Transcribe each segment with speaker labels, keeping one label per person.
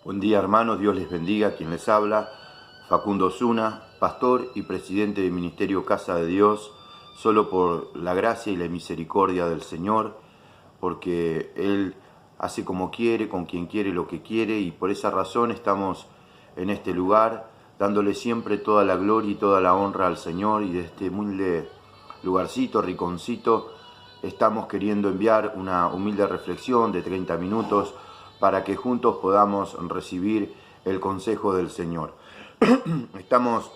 Speaker 1: Buen día, hermanos, Dios les bendiga. Quien les habla, Facundo Osuna, pastor y presidente del Ministerio Casa de Dios, solo por la gracia y la misericordia del Señor, porque Él hace como quiere, con quien quiere, lo que quiere, y por esa razón estamos en este lugar, dándole siempre toda la gloria y toda la honra al Señor, y de este humilde lugarcito, rinconcito, estamos queriendo enviar una humilde reflexión de 30 minutos, para que juntos podamos recibir el consejo del Señor. Estamos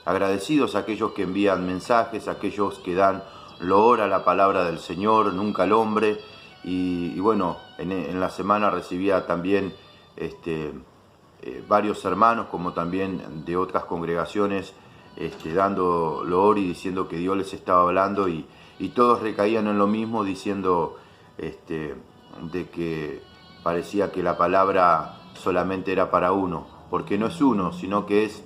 Speaker 1: agradecidos a aquellos que envían mensajes, a aquellos que dan loor a la palabra del Señor, nunca al hombre. Y bueno, en la semana recibía también varios hermanos, como también de otras congregaciones, dando loor y diciendo que Dios les estaba hablando, y todos recaían en lo mismo, diciendo de que parecía que la palabra solamente era para uno, porque no es uno, sino que es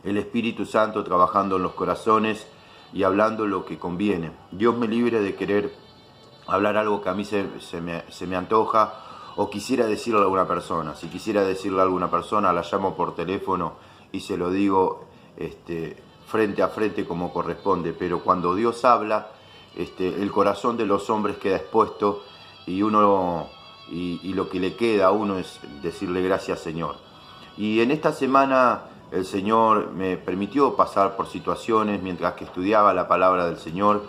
Speaker 1: el Espíritu Santo trabajando en los corazones y hablando lo que conviene. Dios me libre de querer hablar algo que a mí se me antoja o quisiera decirle a alguna persona. Si quisiera decirle a alguna persona, la llamo por teléfono y se lo digo frente a frente como corresponde, pero cuando Dios habla, el corazón de los hombres queda expuesto, y lo que le queda a uno es decirle gracias, Señor. Y en esta semana el Señor me permitió pasar por situaciones mientras que estudiaba la palabra del Señor,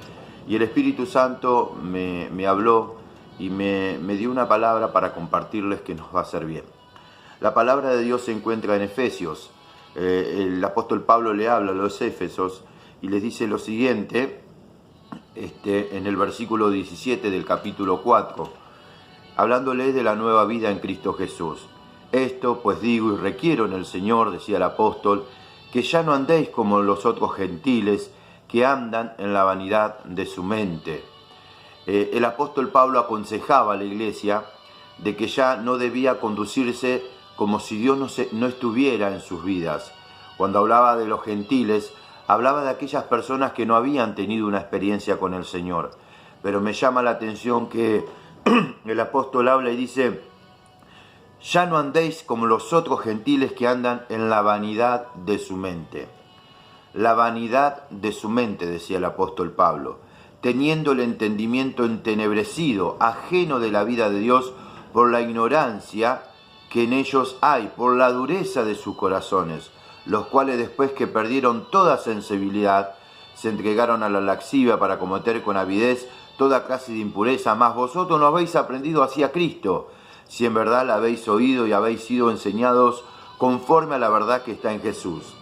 Speaker 1: y el Espíritu Santo me habló y me dio una palabra para compartirles que nos va a hacer bien. La palabra de Dios se encuentra en Efesios. El apóstol Pablo le habla a los Éfesos y les dice lo siguiente, en el versículo 17 del capítulo 4, hablándoles de la nueva vida en Cristo Jesús. Esto pues digo y requiero en el Señor, decía el apóstol, que ya no andéis como los otros gentiles que andan en la vanidad de su mente. El apóstol Pablo aconsejaba a la iglesia de que ya no debía conducirse como si Dios no estuviera en sus vidas. Cuando hablaba de los gentiles, hablaba de aquellas personas que no habían tenido una experiencia con el Señor. Pero me llama la atención que el apóstol habla y dice, ya no andéis como los otros gentiles que andan en la vanidad de su mente. La vanidad de su mente, decía el apóstol Pablo, teniendo el entendimiento entenebrecido, ajeno de la vida de Dios por la ignorancia que en ellos hay, por la dureza de sus corazones, los cuales después que perdieron toda sensibilidad, se entregaron a la lascivia para cometer con avidez toda clase de impureza. Mas vosotros no habéis aprendido así a Cristo, si en verdad la habéis oído y habéis sido enseñados conforme a la verdad que está en Jesús.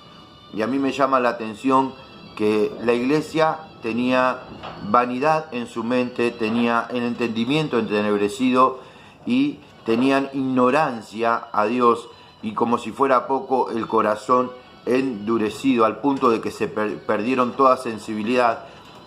Speaker 1: Y a mí me llama la atención que la iglesia tenía vanidad en su mente, tenía el entendimiento entenebrecido y tenían ignorancia a Dios, y como si fuera poco, el corazón endurecido al punto de que se perdieron toda sensibilidad.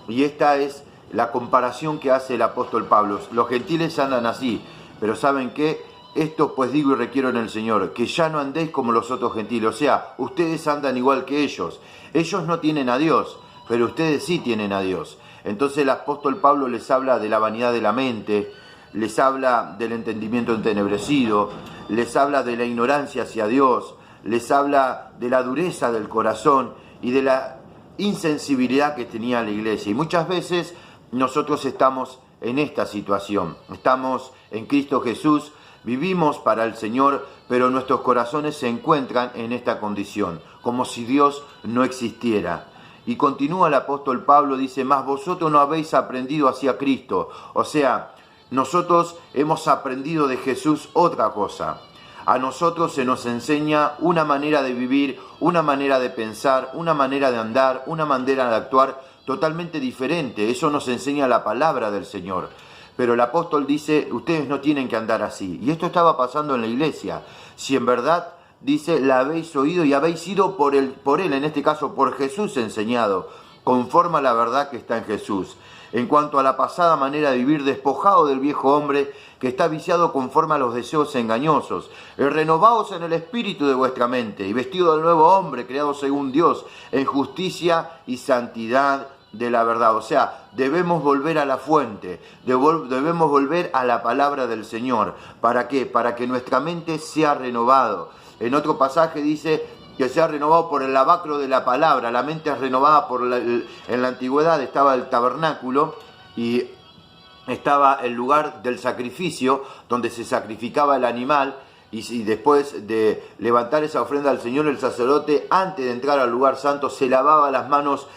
Speaker 1: Y esta es la comparación que hace el apóstol Pablo. Los gentiles andan así, pero ¿saben qué? Esto pues digo y requiero en el Señor, que ya no andéis como los otros gentiles. O sea, ustedes andan igual que ellos. Ellos no tienen a Dios, pero ustedes sí tienen a Dios. Entonces el apóstol Pablo les habla de la vanidad de la mente, les habla del entendimiento entenebrecido, les habla de la ignorancia hacia Dios, les habla de la dureza del corazón y de la insensibilidad que tenía la iglesia. Y muchas veces nosotros estamos en esta situación, estamos en Cristo Jesús, vivimos para el Señor, pero nuestros corazones se encuentran en esta condición, como si Dios no existiera. Y continúa el apóstol Pablo, dice, mas vosotros no habéis aprendido así a Cristo. O sea, nosotros hemos aprendido de Jesús otra cosa. A nosotros se nos enseña una manera de vivir, una manera de pensar, una manera de andar, una manera de actuar totalmente diferente. Eso nos enseña la palabra del Señor. Pero el apóstol dice, ustedes no tienen que andar así. Y esto estaba pasando en la iglesia. Si en verdad, dice, la habéis oído y habéis sido por él, en este caso por Jesús enseñado, conforme a la verdad que está en Jesús. En cuanto a la pasada manera de vivir, despojado del viejo hombre que está viciado conforme a los deseos engañosos, renovaos en el espíritu de vuestra mente y vestido del nuevo hombre creado según Dios en justicia y santidad de la verdad. O sea, debemos volver a la fuente, debemos volver a la palabra del Señor. ¿Para qué? Para que nuestra mente sea renovada. En otro pasaje dice que sea renovado por el lavacro de la palabra. La mente es renovada en la antigüedad estaba el tabernáculo y estaba el lugar del sacrificio, donde se sacrificaba el animal, y después de levantar esa ofrenda al Señor, el sacerdote, antes de entrar al lugar santo, se lavaba las manos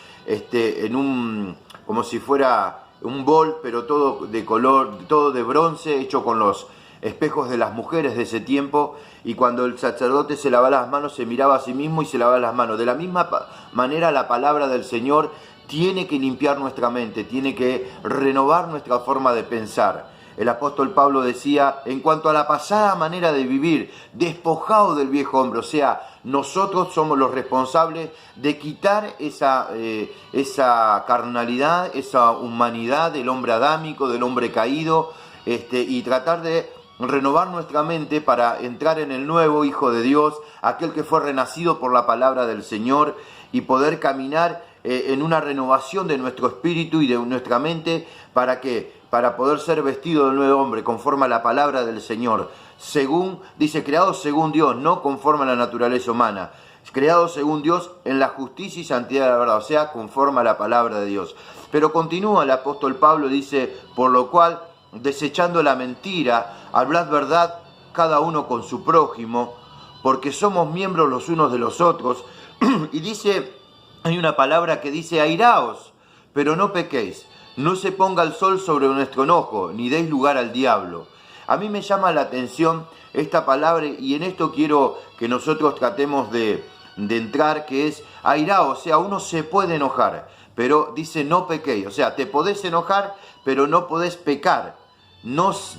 Speaker 1: como si fuera un bol, pero todo de color, todo de bronce, hecho con los espejos de las mujeres de ese tiempo, y cuando el sacerdote se lavaba las manos, se miraba a sí mismo y se lavaba las manos. De la misma manera, la palabra del Señor tiene que limpiar nuestra mente, tiene que renovar nuestra forma de pensar. El apóstol Pablo decía, en cuanto a la pasada manera de vivir, despojado del viejo hombre, o sea, nosotros somos los responsables de quitar esa carnalidad, esa humanidad del hombre adámico, del hombre caído, y tratar de renovar nuestra mente para entrar en el nuevo Hijo de Dios, aquel que fue renacido por la palabra del Señor, y poder caminar en una renovación de nuestro espíritu y de nuestra mente. ¿Para qué? Para poder ser vestido del nuevo hombre, conforme a la palabra del Señor. Dice, creados según Dios, no conforme a la naturaleza humana. Creados según Dios en la justicia y santidad de la verdad, o sea, conforme a la palabra de Dios. Pero continúa el apóstol Pablo, dice, por lo cual, desechando la mentira, hablad verdad cada uno con su prójimo, porque somos miembros los unos de los otros. Y dice, hay una palabra que dice, airaos, pero no pequéis. No se ponga el sol sobre nuestro enojo, ni deis lugar al diablo. A mí me llama la atención esta palabra, y en esto quiero que nosotros tratemos de entrar, que es airao, o sea, uno se puede enojar, pero dice no pequéis, o sea, te podés enojar, pero no podés pecar.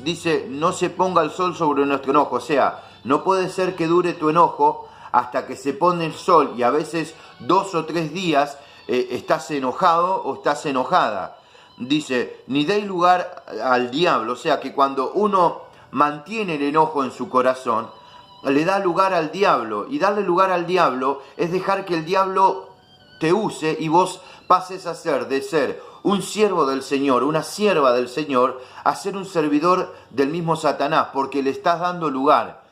Speaker 1: Dice, no se ponga el sol sobre nuestro enojo, o sea, no puede ser que dure tu enojo hasta que se pone el sol, y a veces 2 o 3 días estás enojado o estás enojada. Dice, ni deis lugar al diablo, o sea que cuando uno mantiene el enojo en su corazón, le da lugar al diablo, y darle lugar al diablo es dejar que el diablo te use y vos pases de ser un siervo del Señor, una sierva del Señor, a ser un servidor del mismo Satanás, porque le estás dando lugar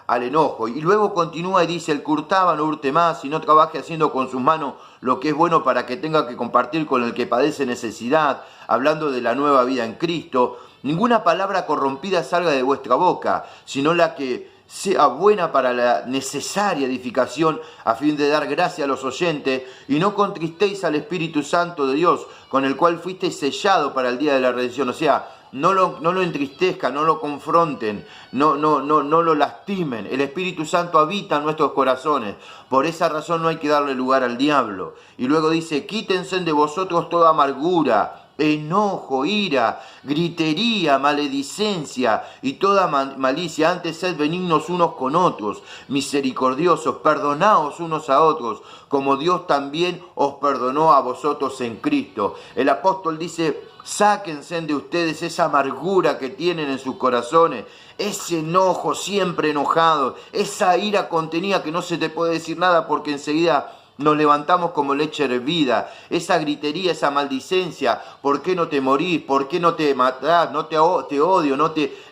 Speaker 1: al enojo. Y luego continúa y dice, el que hurtaba no hurte más, y no trabaje haciendo con sus manos lo que es bueno para que tenga que compartir con el que padece necesidad, hablando de la nueva vida en Cristo. Ninguna palabra corrompida salga de vuestra boca, sino la que sea buena para la necesaria edificación, a fin de dar gracia a los oyentes, y no contristéis al Espíritu Santo de Dios, con el cual fuisteis sellado para el día de la redención. O sea, no lo entristezcan, no lo confronten, no lo lastimen. El Espíritu Santo habita en nuestros corazones. Por esa razón no hay que darle lugar al diablo. Y luego dice, quítense de vosotros toda amargura, enojo, ira, gritería, maledicencia y toda malicia. Antes sed benignos unos con otros, misericordiosos, perdonaos unos a otros, como Dios también os perdonó a vosotros en Cristo. El apóstol dice, sáquense de ustedes esa amargura que tienen en sus corazones, ese enojo siempre enojado, esa ira contenida que no se te puede decir nada porque enseguida nos levantamos como leche hervida, esa gritería, esa maldicencia, ¿por qué no te morís? ¿Por qué no te matás? No te odio,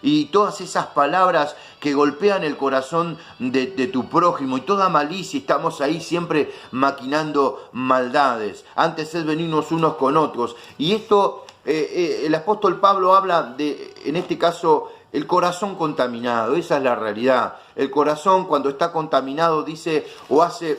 Speaker 1: y todas esas palabras que golpean el corazón de tu prójimo, y toda malicia, estamos ahí siempre maquinando maldades. Antes sed benignos unos con otros. Y esto, el apóstol Pablo habla de, en este caso, el corazón contaminado. Esa es la realidad. El corazón, cuando está contaminado, dice o hace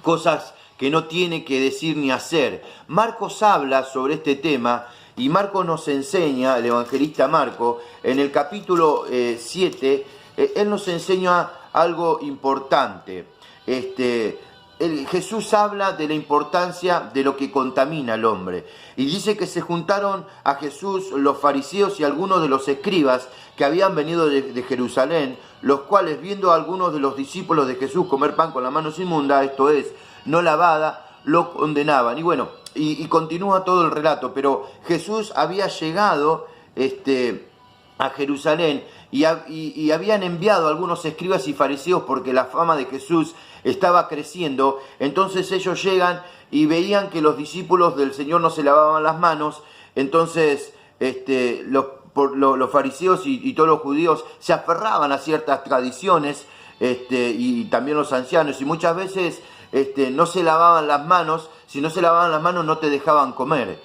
Speaker 1: cosas que no tiene que decir ni hacer. Marcos habla sobre este tema, y Marcos nos enseña, el evangelista Marcos, en el capítulo 7, él nos enseña algo importante. Jesús habla de la importancia de lo que contamina al hombre, y dice que se juntaron a Jesús los fariseos y algunos de los escribas que habían venido de Jerusalén, los cuales, viendo a algunos de los discípulos de Jesús comer pan con las manos inmundas, esto es, no lavada, lo condenaban. Y bueno, y continúa todo el relato, pero Jesús había llegado a Jerusalén y habían enviado a algunos escribas y fariseos porque la fama de Jesús estaba creciendo. Entonces ellos llegan y veían que los discípulos del Señor no se lavaban las manos. Entonces los fariseos y todos los judíos se aferraban a ciertas tradiciones, y también los ancianos, y muchas veces no se lavaban las manos. Si no se lavaban las manos no te dejaban comer.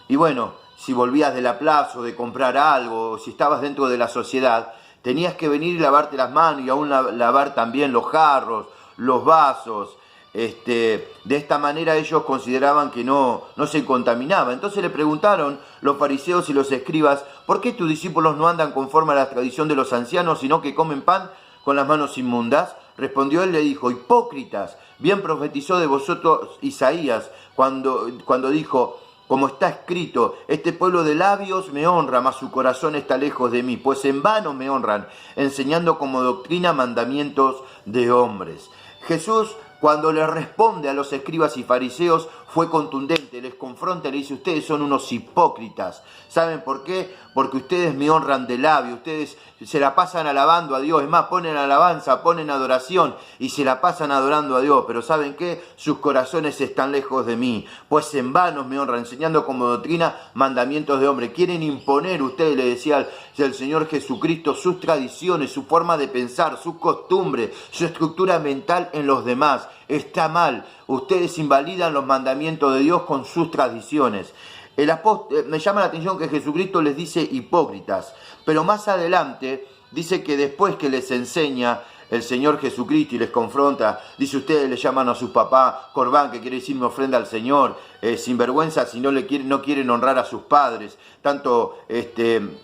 Speaker 1: Y bueno, si volvías de la plaza o de comprar algo, o si estabas dentro de la sociedad, tenías que venir y lavarte las manos y aún lavar también los jarros, los vasos. De esta manera ellos consideraban que no se contaminaba. Entonces le preguntaron los fariseos y los escribas: ¿por qué tus discípulos no andan conforme a la tradición de los ancianos, sino que comen pan con las manos inmundas? Respondió él, le dijo: hipócritas, bien profetizó de vosotros Isaías cuando dijo: como está escrito, este pueblo de labios me honra, mas su corazón está lejos de mí, pues en vano me honran, enseñando como doctrina mandamientos de hombres. Jesús, cuando le responde a los escribas y fariseos, fue contundente, les confronta y le dice: ustedes son unos hipócritas. ¿Saben por qué? Porque ustedes me honran de labio, ustedes se la pasan alabando a Dios, es más, ponen alabanza, ponen adoración y se la pasan adorando a Dios, pero ¿saben qué? Sus corazones están lejos de mí, pues en vano me honran, enseñando como doctrina mandamientos de hombre. Quieren imponer, ustedes, le decía el Señor Jesucristo, sus tradiciones, su forma de pensar, sus costumbres, su estructura mental en los demás. Está mal, ustedes invalidan los mandamientos de Dios con sus tradiciones. Me llama la atención que Jesucristo les dice hipócritas, pero más adelante dice que después que les enseña el Señor Jesucristo y les confronta, dice: ustedes le llaman a su papá corbán, que quiere decir me ofrenda al Señor, sinvergüenza si no quieren honrar a sus padres, tanto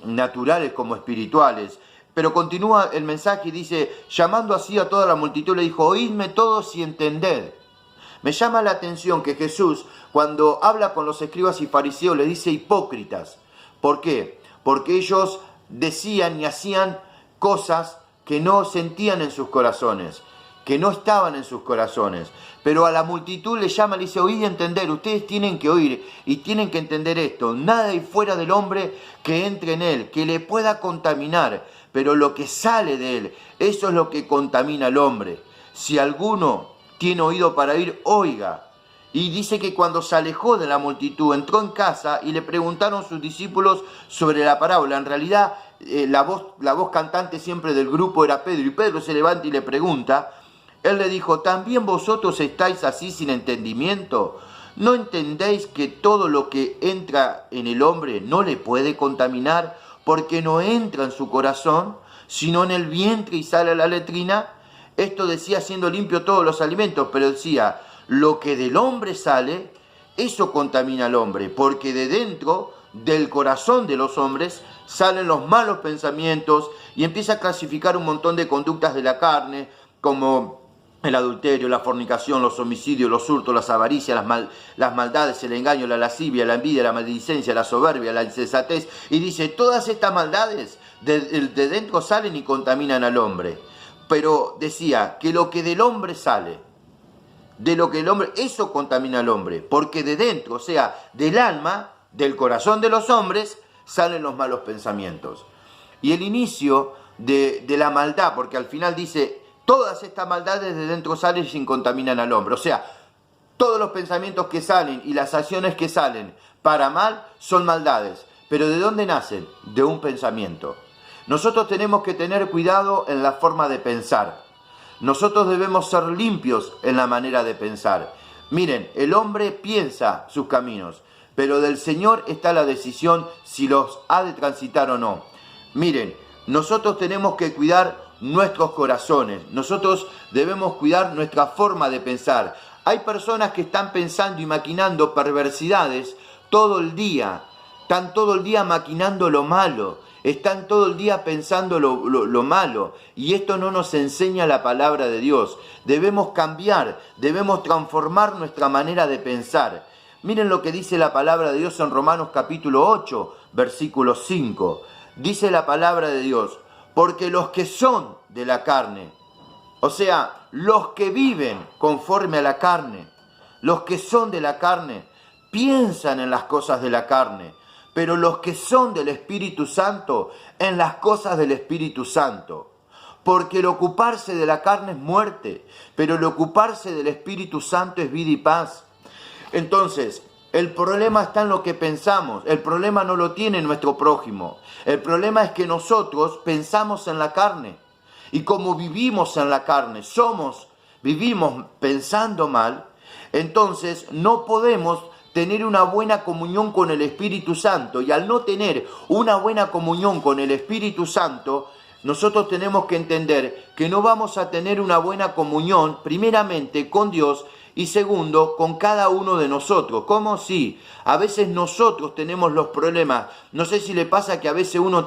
Speaker 1: naturales como espirituales. Pero continúa el mensaje y dice, llamando así a toda la multitud, le dijo: oídme todos y entended. Me llama la atención que Jesús, cuando habla con los escribas y fariseos, le dice hipócritas. ¿Por qué? Porque ellos decían y hacían cosas que no sentían en sus corazones, que no estaban en sus corazones. Pero a la multitud le llama, le dice: oíd y entender, ustedes tienen que oír y tienen que entender esto. Nada hay fuera del hombre que entre en él, que le pueda contaminar, pero lo que sale de él, eso es lo que contamina al hombre. Si alguno tiene oído para oír, oiga. Y dice que cuando se alejó de la multitud, entró en casa y le preguntaron sus discípulos sobre la parábola. En realidad, la voz cantante siempre del grupo era Pedro, y Pedro se levanta y le pregunta. Él le dijo: ¿también vosotros estáis así sin entendimiento? ¿No entendéis que todo lo que entra en el hombre no le puede contaminar, porque no entra en su corazón, sino en el vientre y sale a la letrina? Esto decía siendo limpio todos los alimentos, pero decía: lo que del hombre sale, eso contamina al hombre, porque de dentro del corazón de los hombres salen los malos pensamientos, y empieza a clasificar un montón de conductas de la carne, como el adulterio, la fornicación, los homicidios, los hurtos, las avaricias, las maldades, el engaño, la lascivia, la envidia, la maledicencia, la soberbia, la insensatez. Y dice, todas estas maldades de dentro salen y contaminan al hombre. Pero decía que lo que del hombre sale, eso contamina al hombre, porque de dentro, o sea, del alma, del corazón de los hombres, salen los malos pensamientos. Y el inicio de la maldad, porque al final dice, todas estas maldades de dentro salen y contaminan al hombre. O sea, todos los pensamientos que salen y las acciones que salen para mal son maldades. Pero ¿de dónde nacen? De un pensamiento. Nosotros tenemos que tener cuidado en la forma de pensar. Nosotros debemos ser limpios en la manera de pensar. Miren, el hombre piensa sus caminos, pero del Señor está la decisión si los ha de transitar o no. Miren, nosotros tenemos que cuidar nuestros corazones. Nosotros debemos cuidar nuestra forma de pensar. Hay personas que están pensando y maquinando perversidades todo el día. Están todo el día maquinando lo malo. Están todo el día pensando lo malo. Y esto no nos enseña la palabra de Dios. Debemos cambiar, debemos transformar nuestra manera de pensar. Miren lo que dice la palabra de Dios en Romanos capítulo 8, versículo 5. Dice la palabra de Dios, porque los que son de la carne, o sea, los que viven conforme a la carne, los que son de la carne, piensan en las cosas de la carne, pero los que son del Espíritu Santo, en las cosas del Espíritu Santo. Porque el ocuparse de la carne es muerte, pero el ocuparse del Espíritu Santo es vida y paz. Entonces, el problema está en lo que pensamos, el problema no lo tiene nuestro prójimo. El problema es que nosotros pensamos en la carne. Y como vivimos en la carne, vivimos pensando mal, entonces no podemos tener una buena comunión con el Espíritu Santo. Y al no tener una buena comunión con el Espíritu Santo, nosotros tenemos que entender que no vamos a tener una buena comunión, primeramente con Dios y segundo, con cada uno de nosotros. ¿Cómo? Sí, a veces nosotros tenemos los problemas. No sé si le pasa que a veces uno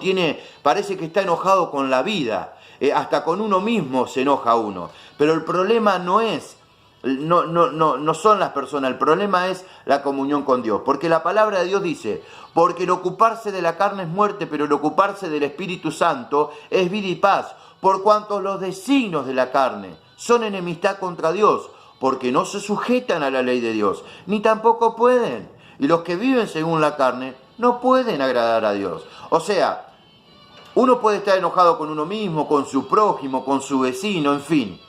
Speaker 1: parece que está enojado con la vida. Hasta con uno mismo se enoja uno. Pero el problema no son las personas, el problema es la comunión con Dios. Porque la palabra de Dios dice, porque el ocuparse de la carne es muerte, pero el ocuparse del Espíritu Santo es vida y paz. Por cuanto los designios de la carne son enemistad contra Dios, porque no se sujetan a la ley de Dios, ni tampoco pueden. Y los que viven según la carne no pueden agradar a Dios. O sea, uno puede estar enojado con uno mismo, con su prójimo, con su vecino, en fin.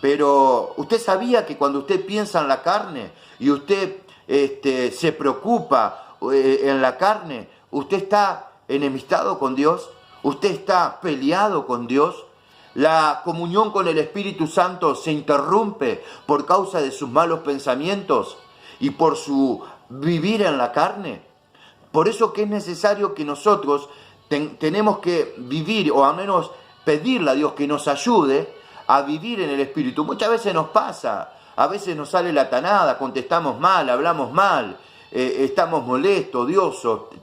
Speaker 1: Pero usted sabía que cuando usted piensa en la carne y usted se preocupa en la carne, usted está enemistado con Dios, usted está peleado con Dios. La comunión con el Espíritu Santo se interrumpe por causa de sus malos pensamientos y por su vivir en la carne. Por eso que es necesario que nosotros tenemos que vivir, o al menos pedirle a Dios que nos ayude a vivir en el Espíritu. Muchas veces nos pasa, a veces nos sale la tanada, contestamos mal, hablamos mal, estamos molestos,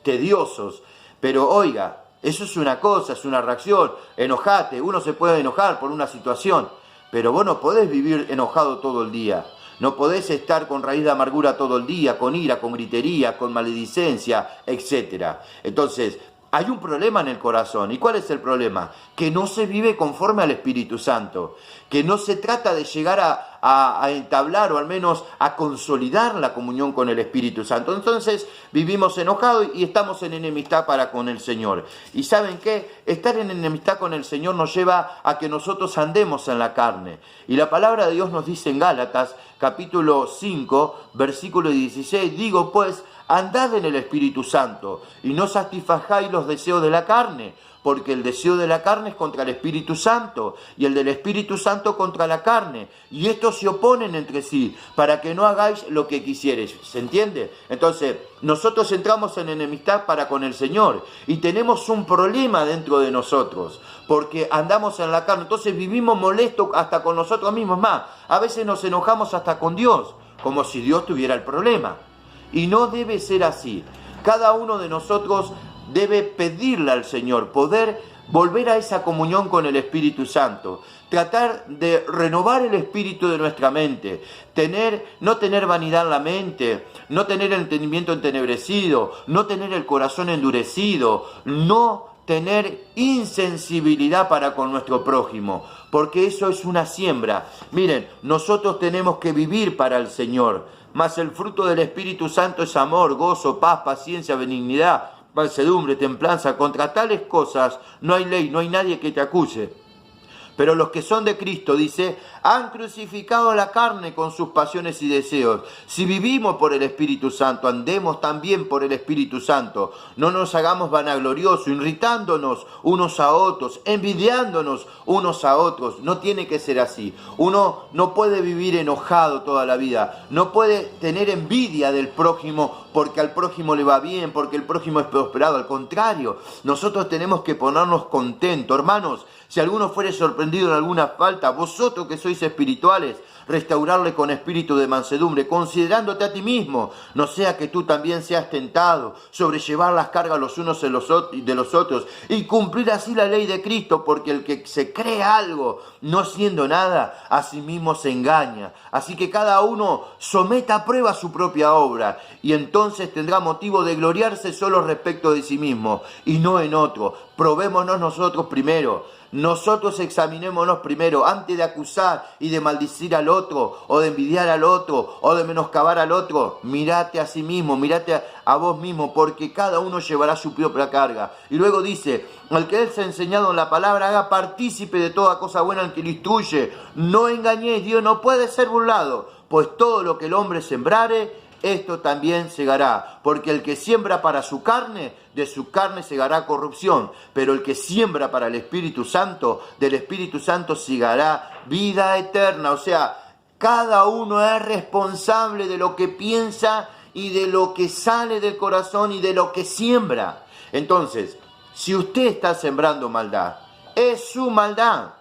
Speaker 1: tediosos, pero oiga, eso es una cosa, es una reacción, enojate, uno se puede enojar por una situación, pero vos no podés vivir enojado todo el día, no podés estar con raíz de amargura todo el día, con ira, con gritería, con maledicencia, etc. Entonces, hay un problema en el corazón. ¿Y cuál es el problema? Que no se vive conforme al Espíritu Santo. Que no se trata de llegar a entablar o al menos a consolidar la comunión con el Espíritu Santo. Entonces vivimos enojados y estamos en enemistad para con el Señor. ¿Y saben qué? Estar en enemistad con el Señor nos lleva a que nosotros andemos en la carne. Y la palabra de Dios nos dice en Gálatas, capítulo 5, versículo 16, digo pues, andad en el Espíritu Santo y no satisfagáis los deseos de la carne, porque el deseo de la carne es contra el Espíritu Santo y el del Espíritu Santo contra la carne, y estos se oponen entre sí para que no hagáis lo que quisierais. ¿Se entiende? Entonces, nosotros entramos en enemistad para con el Señor y tenemos un problema dentro de nosotros, porque andamos en la carne, entonces vivimos molestos hasta con nosotros mismos. Más, a veces nos enojamos hasta con Dios, como si Dios tuviera el problema. Y no debe ser así. Cada uno de nosotros debe pedirle al Señor poder volver a esa comunión con el Espíritu Santo, tratar de renovar el espíritu de nuestra mente, no tener vanidad en la mente, no tener el entendimiento entenebrecido, no tener el corazón endurecido, no tener insensibilidad para con nuestro prójimo, porque eso es una siembra. Miren, nosotros tenemos que vivir para el Señor. Mas el fruto del Espíritu Santo es amor, gozo, paz, paciencia, benignidad, mansedumbre, templanza. Contra tales cosas no hay ley, no hay nadie que te acuse. Pero los que son de Cristo, dice, han crucificado la carne con sus pasiones y deseos. Si vivimos por el Espíritu Santo, andemos también por el Espíritu Santo. No nos hagamos vanagloriosos, irritándonos unos a otros, envidiándonos unos a otros. No tiene que ser así. Uno no puede vivir enojado toda la vida. No puede tener envidia del prójimo porque al prójimo le va bien, porque el prójimo es prosperado. Al contrario, nosotros tenemos que ponernos contentos. Hermanos, si alguno fuere sorprendido en alguna falta, vosotros que sois espirituales, restaurarle con espíritu de mansedumbre, considerándote a ti mismo, no sea que tú también seas tentado, sobrellevar las cargas los unos de los otros y cumplir así la ley de Cristo, porque el que se cree algo no siendo nada, a sí mismo se engaña. Así que cada uno someta a prueba su propia obra y entonces entonces tendrá motivo de gloriarse solo respecto de sí mismo y no en otro. Probémonos nosotros primero. Nosotros examinémonos primero antes de acusar y de maldecir al otro, o de envidiar al otro, o de menoscabar al otro. Mírate a sí mismo, mírate a vos mismo, porque cada uno llevará su propia carga. Y luego dice, al que él se ha enseñado en la palabra, haga partícipe de toda cosa buena al que lo instruye. No engañéis, Dios no puede ser burlado, pues todo lo que el hombre sembrare, esto también segará, porque el que siembra para su carne, de su carne segará corrupción, pero el que siembra para el Espíritu Santo, del Espíritu Santo segará vida eterna. O sea, cada uno es responsable de lo que piensa y de lo que sale del corazón y de lo que siembra. Entonces, si usted está sembrando maldad, es su maldad.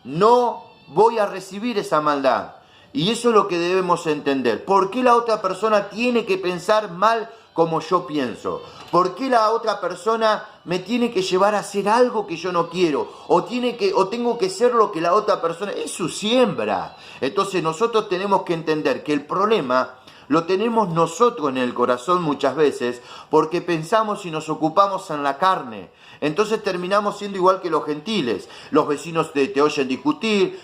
Speaker 1: No voy a recibir esa maldad. Y eso es lo que debemos entender. ¿Por qué la otra persona tiene que pensar mal como yo pienso? ¿Por qué la otra persona me tiene que llevar a hacer algo que yo no quiero? O tengo que ser lo que la otra persona... Es su siembra. Entonces nosotros tenemos que entender que el problema lo tenemos nosotros en el corazón muchas veces porque pensamos y nos ocupamos en la carne. Entonces terminamos siendo igual que los gentiles. Los vecinos te oyen discutir,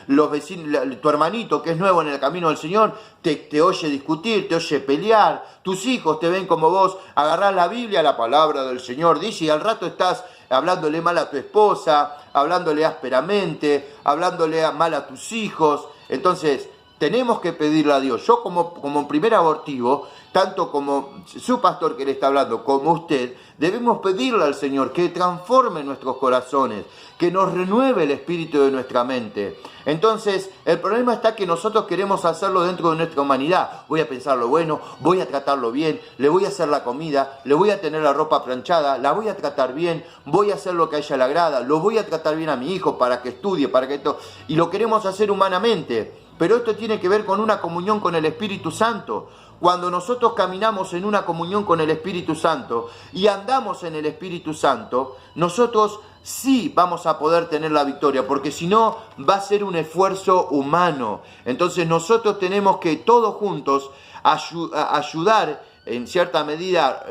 Speaker 1: tu hermanito que es nuevo en el camino del Señor te oye discutir, te oye pelear. Tus hijos te ven como vos agarrás la Biblia, la palabra del Señor dice, y al rato estás hablándole mal a tu esposa, hablándole ásperamente, hablándole mal a tus hijos. Entonces tenemos que pedirle a Dios. Yo como primer abortivo, tanto como su pastor que le está hablando, como usted, debemos pedirle al Señor que transforme nuestros corazones, que nos renueve el espíritu de nuestra mente. Entonces, el problema está que nosotros queremos hacerlo dentro de nuestra humanidad. Voy a pensar lo bueno, voy a tratarlo bien, le voy a hacer la comida, le voy a tener la ropa planchada, la voy a tratar bien, voy a hacer lo que a ella le agrada, lo voy a tratar bien a mi hijo para que estudie, para que esto... Y lo queremos hacer humanamente. Pero esto tiene que ver con una comunión con el Espíritu Santo. Cuando nosotros caminamos en una comunión con el Espíritu Santo y andamos en el Espíritu Santo, nosotros sí vamos a poder tener la victoria, porque si no va a ser un esfuerzo humano. Entonces nosotros tenemos que todos juntos ayudar en cierta medida,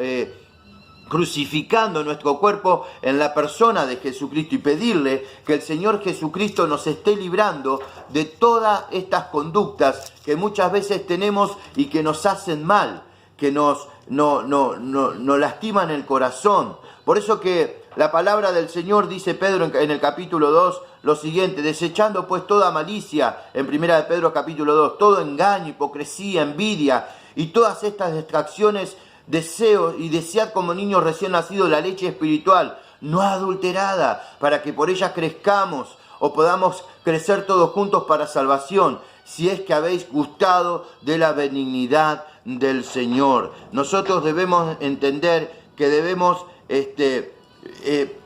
Speaker 1: crucificando nuestro cuerpo en la persona de Jesucristo y pedirle que el Señor Jesucristo nos esté librando de todas estas conductas que muchas veces tenemos y que nos hacen mal, que nos lastiman el corazón. Por eso que la palabra del Señor, dice Pedro en el capítulo 2, lo siguiente: desechando pues toda malicia, en 1 de Pedro capítulo 2, todo engaño, hipocresía, envidia y todas estas distracciones, deseos, y desead como niños recién nacidos la leche espiritual, no adulterada, para que por ella crezcamos o podamos crecer todos juntos para salvación, si es que habéis gustado de la benignidad del Señor. Nosotros debemos entender que debemos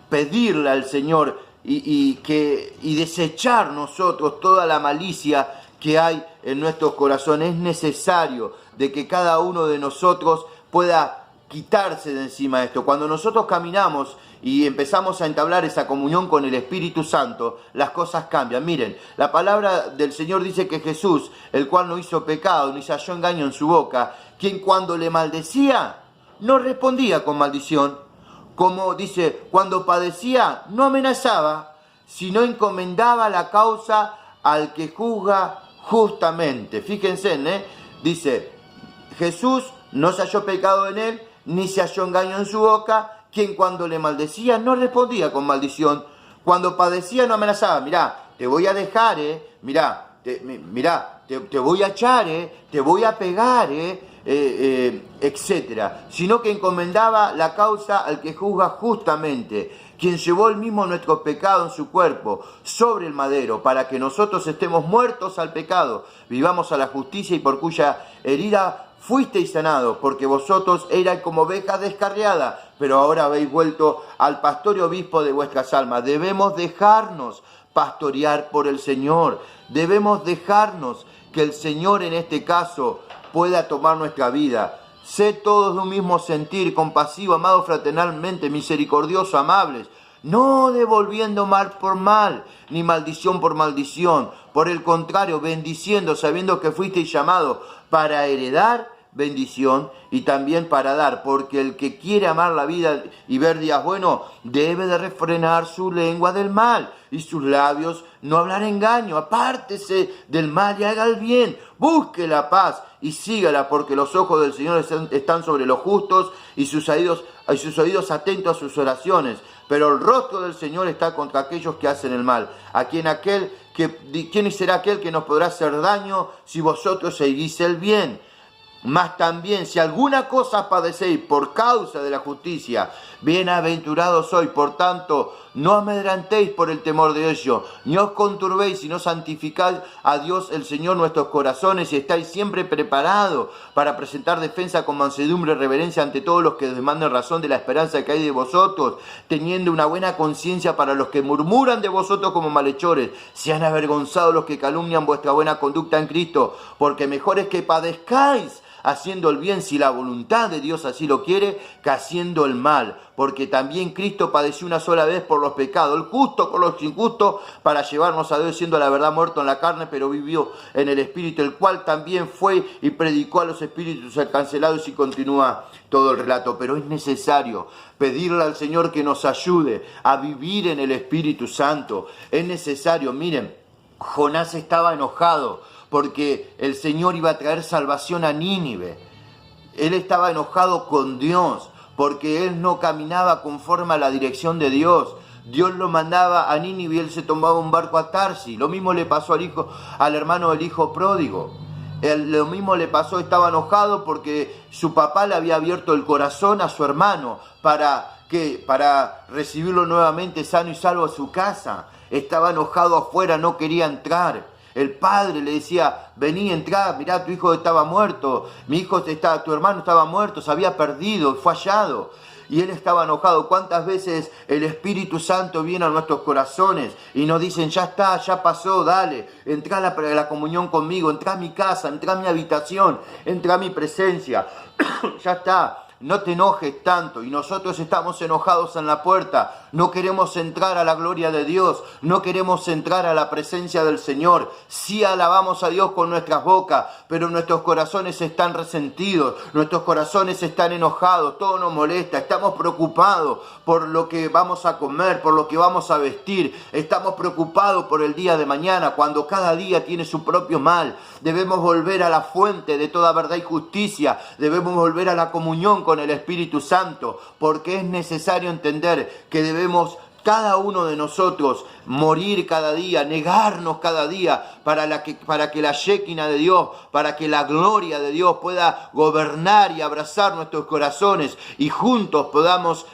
Speaker 1: pedirle al Señor y desechar nosotros toda la malicia que hay en nuestros corazones. Es necesario de que cada uno de nosotros pueda quitarse de encima esto. Cuando nosotros caminamos y empezamos a entablar esa comunión con el Espíritu Santo, las cosas cambian. Miren, la palabra del Señor dice que Jesús, el cual no hizo pecado, ni se halló engaño en su boca, quien cuando le maldecía, no respondía con maldición. Como dice, cuando padecía, no amenazaba, sino encomendaba la causa al que juzga justamente. Fíjense, dice, Jesús no se halló pecado en él, ni se halló engaño en su boca, quien cuando le maldecía no respondía con maldición. Cuando padecía no amenazaba, mirá, te voy a dejar, te voy a echar, te voy a pegar, etcétera. Sino que encomendaba la causa al que juzga justamente, quien llevó el mismo nuestro pecado en su cuerpo sobre el madero, para que nosotros estemos muertos al pecado, vivamos a la justicia, y por cuya herida fuisteis sanados, porque vosotros erais como ovejas descarriadas, pero ahora habéis vuelto al pastor y obispo de vuestras almas. Debemos dejarnos pastorear por el Señor. Debemos dejarnos que el Señor en este caso pueda tomar nuestra vida. Sed todos de un mismo sentir, compasivo, amados fraternalmente, misericordiosos, amables, no devolviendo mal por mal, ni maldición por maldición. Por el contrario, bendiciendo, sabiendo que fuisteis llamados para heredar bendición y también para dar, porque el que quiere amar la vida y ver días buenos debe de refrenar su lengua del mal y sus labios no hablar engaño. Apártese del mal y haga el bien, busque la paz y sígala, porque los ojos del Señor están sobre los justos y sus oídos atentos a sus oraciones, pero el rostro del Señor está contra aquellos que hacen el mal. ¿Quién será aquel que nos podrá hacer daño si vosotros seguís el bien? Mas también, si alguna cosa padecéis por causa de la justicia, bienaventurados sois. Por tanto, no amedrentéis por el temor de ello, ni os conturbéis, sino santificad a Dios el Señor nuestros corazones, y estáis siempre preparados para presentar defensa con mansedumbre y reverencia ante todos los que demanden razón de la esperanza que hay de vosotros, teniendo una buena conciencia para los que murmuran de vosotros como malhechores. Sean avergonzados los que calumnian vuestra buena conducta en Cristo, porque mejor es que padezcáis haciendo el bien, si la voluntad de Dios así lo quiere, que haciendo el mal. Porque también Cristo padeció una sola vez por los pecados, el justo por los injustos, para llevarnos a Dios, siendo la verdad muerto en la carne, pero vivió en el Espíritu, el cual también fue y predicó a los espíritus cancelados, y continúa todo el relato. Pero es necesario pedirle al Señor que nos ayude a vivir en el Espíritu Santo. Es necesario, miren, Jonás estaba enojado porque el Señor iba a traer salvación a Nínive. Él estaba enojado con Dios porque él no caminaba conforme a la dirección de Dios. Dios lo mandaba a Nínive y él se tomaba un barco a Tarsis. Lo mismo le pasó al hermano del hijo pródigo. Lo mismo le pasó, estaba enojado porque su papá le había abierto el corazón a su hermano para recibirlo nuevamente sano y salvo a su casa. Estaba enojado afuera, no quería entrar. El padre le decía, vení, entrá, mirá, tu hijo estaba muerto, tu hermano estaba muerto, se había perdido, fue hallado. Y él estaba enojado. ¿Cuántas veces el Espíritu Santo viene a nuestros corazones y nos dicen, ya está, ya pasó, dale, entrá a la comunión conmigo, entrá a mi casa, entrá a mi habitación, entrá a mi presencia, ya está. No te enojes tanto. Y nosotros estamos enojados en la puerta. No queremos entrar a la gloria de Dios. No queremos entrar a la presencia del Señor. Sí alabamos a Dios con nuestras bocas, pero nuestros corazones están resentidos. Nuestros corazones están enojados. Todo nos molesta. Estamos preocupados por lo que vamos a comer, por lo que vamos a vestir. Estamos preocupados por el día de mañana, cuando cada día tiene su propio mal. Debemos volver a la fuente de toda verdad y justicia. Debemos volver a la comunión con el Espíritu Santo, porque es necesario entender que debemos cada uno de nosotros morir cada día, negarnos cada día para que la Shekinah de Dios, para que la gloria de Dios pueda gobernar y abrazar nuestros corazones y juntos podamos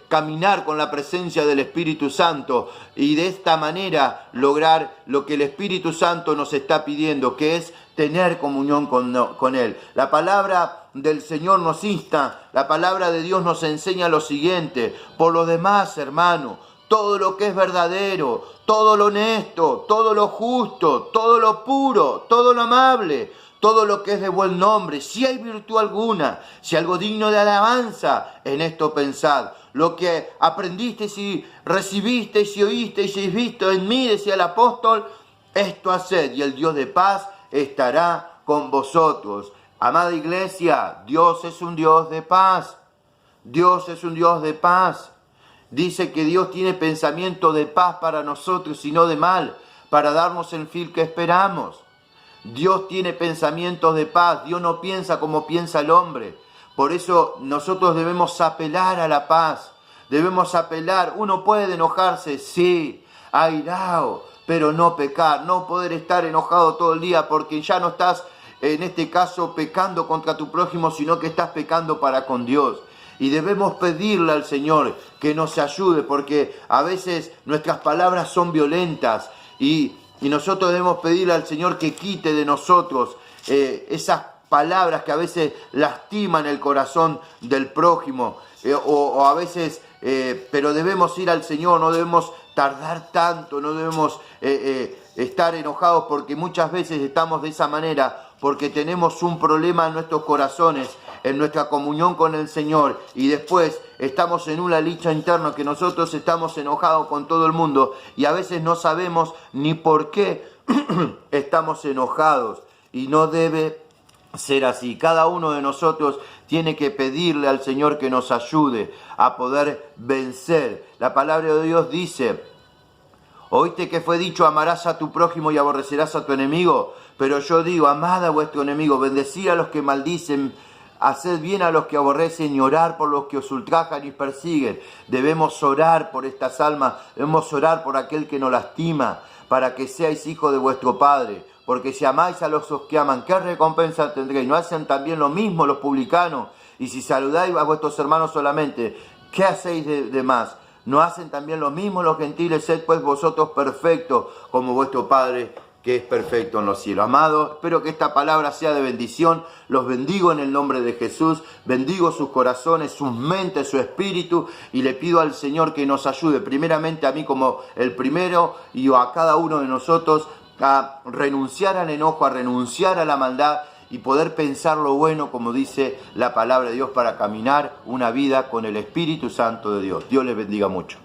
Speaker 1: caminar con la presencia del Espíritu Santo y de esta manera lograr lo que el Espíritu Santo nos está pidiendo, que es tener comunión con Él. La palabra del Señor nos insta, la palabra de Dios nos enseña lo siguiente: por lo demás, hermano, todo lo que es verdadero, todo lo honesto, todo lo justo, todo lo puro, todo lo amable, todo lo que es de buen nombre, si hay virtud alguna, si algo digno de alabanza, en esto pensad. Lo que aprendisteis y recibisteis y oísteis y visto en mí, decía el apóstol, esto haced, y el Dios de paz estará con vosotros. Amada iglesia, Dios es un Dios de paz. Dios es un Dios de paz. Dice que Dios tiene pensamiento de paz para nosotros y no de mal, para darnos el fin que esperamos. Dios tiene pensamientos de paz. Dios no piensa como piensa el hombre. Por eso nosotros debemos apelar a la paz. Debemos apelar. Uno puede enojarse, sí, airado, pero no pecar. No poder estar enojado todo el día porque ya no estás, en este caso, pecando contra tu prójimo, sino que estás pecando para con Dios. Y debemos pedirle al Señor que nos ayude, porque a veces nuestras palabras son violentas y nosotros debemos pedirle al Señor que quite de nosotros esas palabras que a veces lastiman el corazón del prójimo, o a veces, pero debemos ir al Señor, no debemos tardar tanto, no debemos estar enojados, porque muchas veces estamos de esa manera, porque tenemos un problema en nuestros corazones, en nuestra comunión con el Señor, y después estamos en una lucha interna que nosotros estamos enojados con todo el mundo y a veces no sabemos ni por qué estamos enojados. Y no debe ser así. Cada uno de nosotros tiene que pedirle al Señor que nos ayude a poder vencer. La palabra de Dios dice: ¿oíste que fue dicho, amarás a tu prójimo y aborrecerás a tu enemigo? Pero yo digo, amad a vuestro enemigo, bendecid a los que maldicen, haced bien a los que aborrecen y orar por los que os ultrajan y persiguen. Debemos orar por estas almas, debemos orar por aquel que nos lastima, para que seáis hijos de vuestro Padre. Porque si amáis a los que aman, ¿qué recompensa tendréis? ¿No hacen también lo mismo los publicanos? Y si saludáis a vuestros hermanos solamente, ¿qué hacéis de más? ¿No hacen también lo mismo los gentiles? Sed pues vosotros perfectos, como vuestro Padre que es perfecto en los cielos. Amados, espero que esta palabra sea de bendición. Los bendigo en el nombre de Jesús. Bendigo sus corazones, sus mentes, su espíritu. Y le pido al Señor que nos ayude, primeramente a mí como el primero y a cada uno de nosotros, a renunciar al enojo, a renunciar a la maldad y poder pensar lo bueno, como dice la palabra de Dios, para caminar una vida con el Espíritu Santo de Dios. Dios les bendiga mucho.